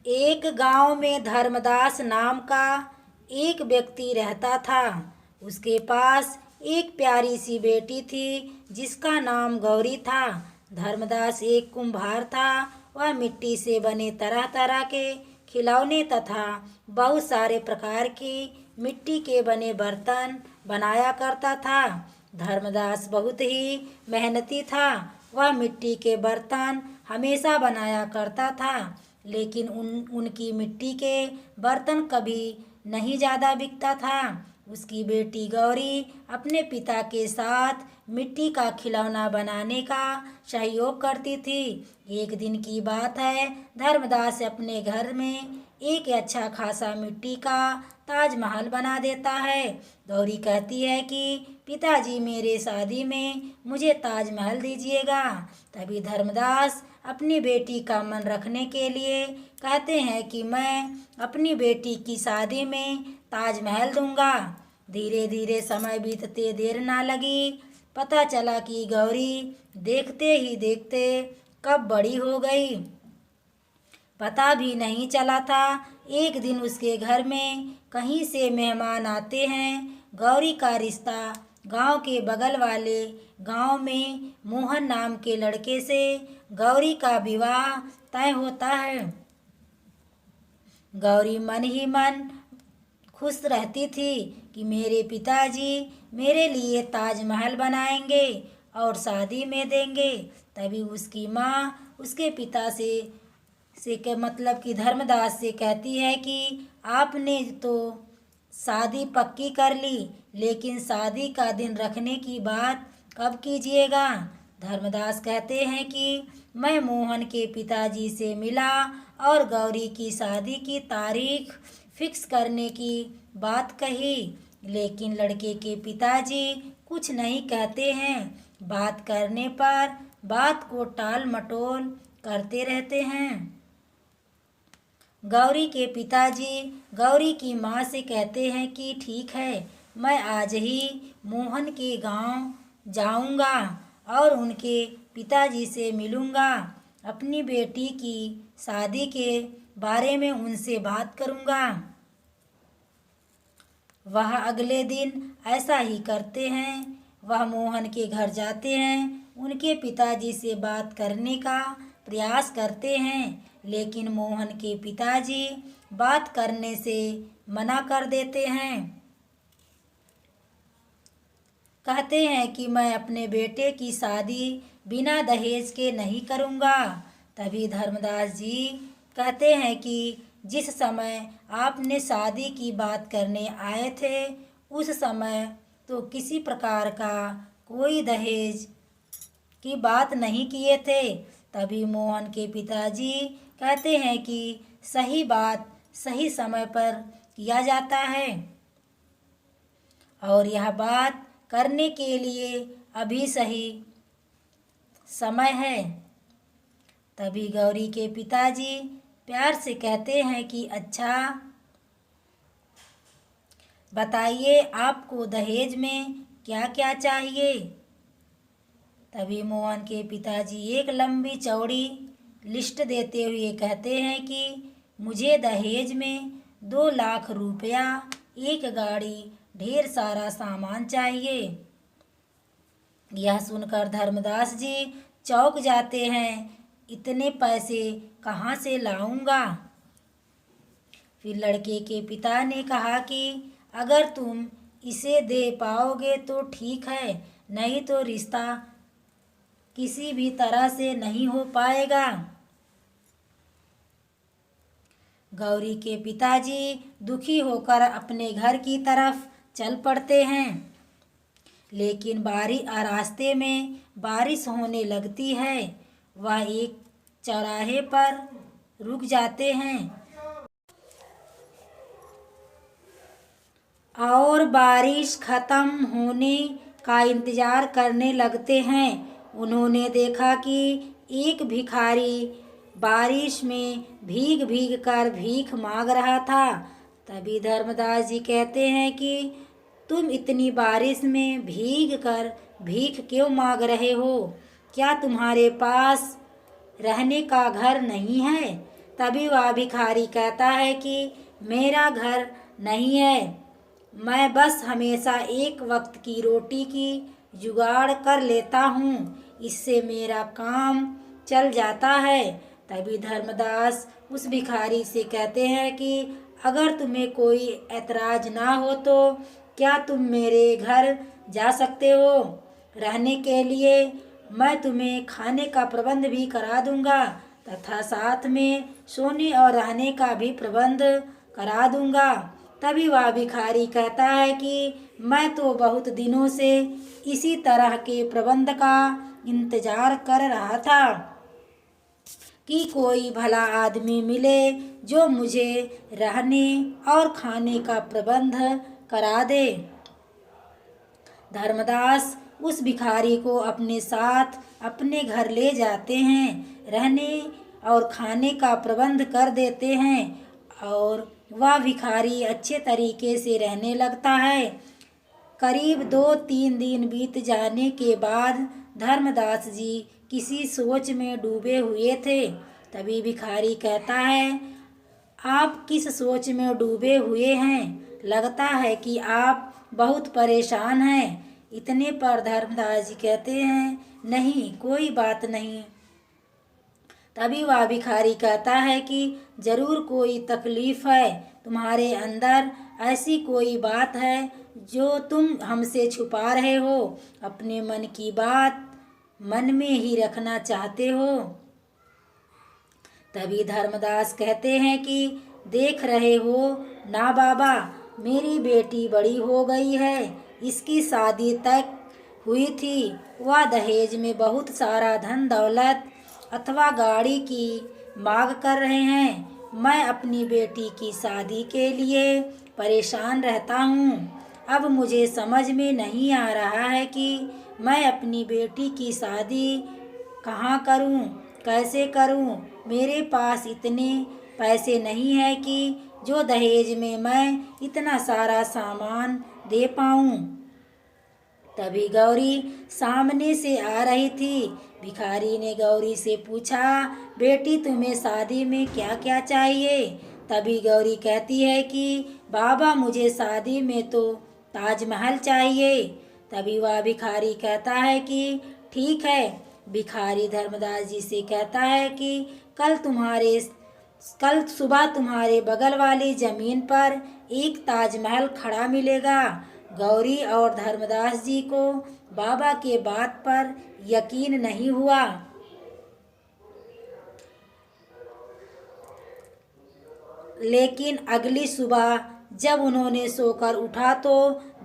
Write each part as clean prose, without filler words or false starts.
एक गांव में धर्मदास नाम का एक व्यक्ति रहता था। उसके पास एक प्यारी सी बेटी थी जिसका नाम गौरी था। धर्मदास एक कुम्हार था। वह मिट्टी से बने तरह तरह के खिलौने तथा बहुत सारे प्रकार की मिट्टी के बने बर्तन बनाया करता था। धर्मदास बहुत ही मेहनती था। वह मिट्टी के बर्तन हमेशा बनाया करता था, लेकिन उनकी मिट्टी के बर्तन कभी नहीं ज़्यादा बिकता था। उसकी बेटी गौरी अपने पिता के साथ मिट्टी का खिलौना बनाने का सहयोग करती थी। एक दिन की बात है, धर्मदास अपने घर में एक अच्छा खासा मिट्टी का ताजमहल बना देता है। गौरी कहती है कि पिताजी, मेरे शादी में मुझे ताजमहल दीजिएगा। तभी धर्मदास अपनी बेटी का मन रखने के लिए कहते हैं कि मैं अपनी बेटी की शादी में ताजमहल दूंगा। धीरे धीरे समय बीतते देर ना लगी। पता चला कि गौरी देखते ही देखते कब बड़ी हो गई, पता भी नहीं चला था। एक दिन उसके घर में कहीं से मेहमान आते हैं। गौरी का रिश्ता गांव के बगल वाले गांव में मोहन नाम के लड़के से गौरी का विवाह तय होता है। गौरी मन ही मन खुश रहती थी कि मेरे पिताजी मेरे लिए ताजमहल बनाएंगे और शादी में देंगे। तभी उसकी माँ उसके पिता से के मतलब कि धर्मदास से कहती है कि आपने तो शादी पक्की कर ली, लेकिन शादी का दिन रखने की बात कब कीजिएगा। धर्मदास कहते हैं कि मैं मोहन के पिताजी से मिला और गौरी की शादी की तारीख फिक्स करने की बात कही, लेकिन लड़के के पिताजी कुछ नहीं कहते हैं। बात करने पर बात को टाल मटोल करते रहते हैं। गौरी के पिताजी गौरी की माँ से कहते हैं कि ठीक है, मैं आज ही मोहन के गांव जाऊंगा और उनके पिताजी से मिलूंगा। अपनी बेटी की शादी के बारे में उनसे बात करूंगा। वह अगले दिन ऐसा ही करते हैं। वह मोहन के घर जाते हैं, उनके पिताजी से बात करने का प्रयास करते हैं, लेकिन मोहन के पिताजी बात करने से मना कर देते हैं। कहते हैं कि मैं अपने बेटे की शादी बिना दहेज के नहीं करूँगा। तभी धर्मदास जी कहते हैं कि जिस समय आपने शादी की बात करने आए थे, उस समय तो किसी प्रकार का कोई दहेज की बात नहीं किए थे। तभी मोहन के पिताजी कहते हैं कि सही बात सही समय पर किया जाता है और यह बात करने के लिए अभी सही समय है। तभी गौरी के पिताजी प्यार से कहते हैं कि अच्छा बताइए, आपको दहेज में क्या क्या चाहिए। तभी मोहन के पिताजी एक लंबी चौड़ी लिस्ट देते हुए कहते हैं कि मुझे दहेज में 2 लाख रुपया, एक गाड़ी, ढेर सारा सामान चाहिए। यह सुनकर धर्मदास जी चौंक जाते हैं। इतने पैसे कहाँ से लाऊंगा। फिर लड़के के पिता ने कहा कि अगर तुम इसे दे पाओगे तो ठीक है, नहीं तो रिश्ता किसी भी तरह से नहीं हो पाएगा। गौरी के पिताजी दुखी होकर अपने घर की तरफ चल पड़ते हैं, लेकिन रास्ते में बारिश होने लगती है। वह एक चौराहे पर रुक जाते हैं और बारिश खत्म होने का इंतजार करने लगते हैं। उन्होंने देखा कि एक भिखारी बारिश में भीग भीग कर भीख मांग रहा था। तभी धर्मदास जी कहते हैं कि तुम इतनी बारिश में भीग कर भीख क्यों मांग रहे हो? क्या तुम्हारे पास रहने का घर नहीं है? तभी वह भिखारी कहता है कि मेरा घर नहीं है, मैं बस हमेशा एक वक्त की रोटी की जुगाड़ कर लेता हूँ, इससे मेरा काम चल जाता है। तभी धर्मदास उस भिखारी से कहते हैं कि अगर तुम्हें कोई ऐतराज ना हो तो क्या तुम मेरे घर जा सकते हो रहने के लिए। मैं तुम्हें खाने का प्रबंध भी करा दूंगा तथा साथ में सोने और रहने का भी प्रबंध करा दूंगा। तभी वह भिखारी कहता है कि मैं तो बहुत दिनों से इसी तरह के प्रबंध का इंतजार कर रहा था कि कोई भला आदमी मिले जो मुझे रहने और खाने का प्रबंध करा दे। धर्मदास उस भिखारी को अपने साथ अपने घर ले जाते हैं, रहने और खाने का प्रबंध कर देते हैं और वह भिखारी अच्छे तरीके से रहने लगता है। करीब 2-3 दिन बीत जाने के बाद धर्मदास जी किसी सोच में डूबे हुए थे। तभी भिखारी कहता है, आप किस सोच में डूबे हुए हैं? लगता है कि आप बहुत परेशान हैं। इतने पर धर्मदास जी कहते हैं, नहीं, कोई बात नहीं। तभी वह भिखारी कहता है कि जरूर कोई तकलीफ है, तुम्हारे अंदर ऐसी कोई बात है जो तुम हमसे छुपा रहे हो, अपने मन की बात मन में ही रखना चाहते हो। तभी धर्मदास कहते हैं कि देख रहे हो ना बाबा, मेरी बेटी बड़ी हो गई है, इसकी शादी तय हुई थी, वह दहेज में बहुत सारा धन दौलत अथवा गाड़ी की मांग कर रहे हैं। मैं अपनी बेटी की शादी के लिए परेशान रहता हूँ। अब मुझे समझ में नहीं आ रहा है कि मैं अपनी बेटी की शादी कहाँ करूँ, कैसे करूँ। मेरे पास इतने पैसे नहीं है कि जो दहेज में मैं इतना सारा सामान दे पाऊँ। तभी गौरी सामने से आ रही थी। भिखारी ने गौरी से पूछा, बेटी तुम्हें शादी में क्या क्या चाहिए? तभी गौरी कहती है कि बाबा, मुझे शादी में तो ताजमहल चाहिए। तभी वह भिखारी कहता है कि ठीक है। भिखारी धर्मदास जी से कहता है कि कल सुबह तुम्हारे बगल वाली जमीन पर एक ताजमहल खड़ा मिलेगा। गौरी और धर्मदास जी को बाबा के बात पर यकीन नहीं हुआ, लेकिन अगली सुबह जब उन्होंने सोकर उठा तो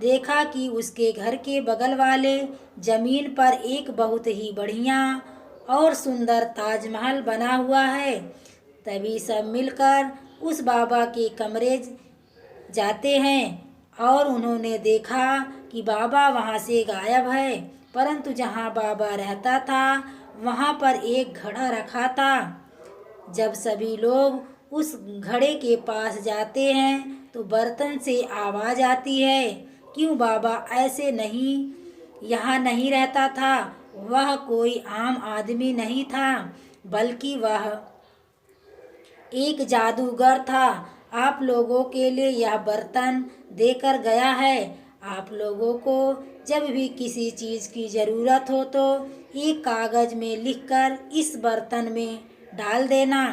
देखा कि उसके घर के बगल वाले जमीन पर एक बहुत ही बढ़िया और सुंदर ताजमहल बना हुआ है। तभी सब मिलकर उस बाबा के कमरे जाते हैं और उन्होंने देखा कि बाबा वहाँ से गायब है, परंतु जहाँ बाबा रहता था वहाँ पर एक घड़ा रखा था। जब सभी लोग उस घड़े के पास जाते हैं तो बर्तन से आवाज़ आती है। क्यों बाबा ऐसे नहीं यहाँ नहीं रहता था? वह कोई आम आदमी नहीं था, बल्कि वह एक जादूगर था। आप लोगों के लिए यह बर्तन देकर गया है। आप लोगों को जब भी किसी चीज़ की ज़रूरत हो तो एक कागज़ में लिखकर इस बर्तन में डाल देना।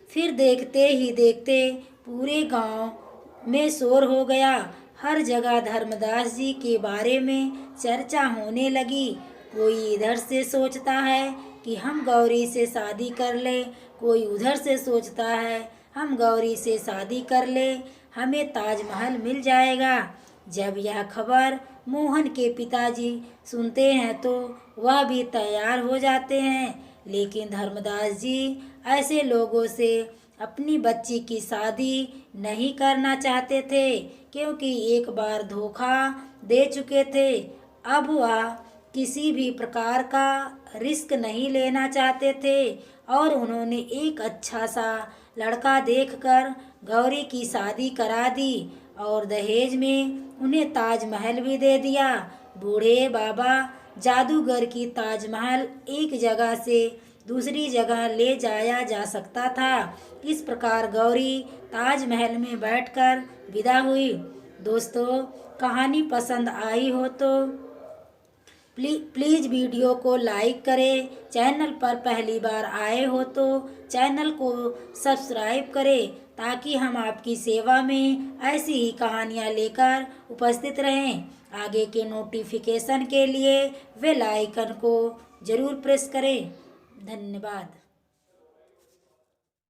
फिर देखते ही देखते पूरे गांव में शोर हो गया। हर जगह धर्मदास जी के बारे में चर्चा होने लगी। कोई इधर से सोचता है कि हम गौरी से शादी कर ले, कोई उधर से सोचता है हम गौरी से शादी कर ले, हमें ताजमहल मिल जाएगा। जब यह खबर मोहन के पिताजी सुनते हैं तो वह भी तैयार हो जाते हैं, लेकिन धर्मदास जी ऐसे लोगों से अपनी बच्ची की शादी नहीं करना चाहते थे, क्योंकि एक बार धोखा दे चुके थे। अब वह किसी भी प्रकार का रिस्क नहीं लेना चाहते थे और उन्होंने एक अच्छा सा लड़का देखकर गौरी की शादी करा दी और दहेज में उन्हें ताजमहल भी दे दिया। बूढ़े बाबा जादूगर की ताजमहल एक जगह से दूसरी जगह ले जाया जा सकता था। इस प्रकार गौरी ताजमहल में बैठकर विदा हुई। दोस्तों, कहानी पसंद आई हो तो प्लीज़ वीडियो को लाइक करें। चैनल पर पहली बार आए हो तो चैनल को सब्सक्राइब करें ताकि हम आपकी सेवा में ऐसी ही कहानियाँ लेकर उपस्थित रहें। आगे के नोटिफिकेशन के लिए बेल आइकन को ज़रूर प्रेस करें। धन्यवाद।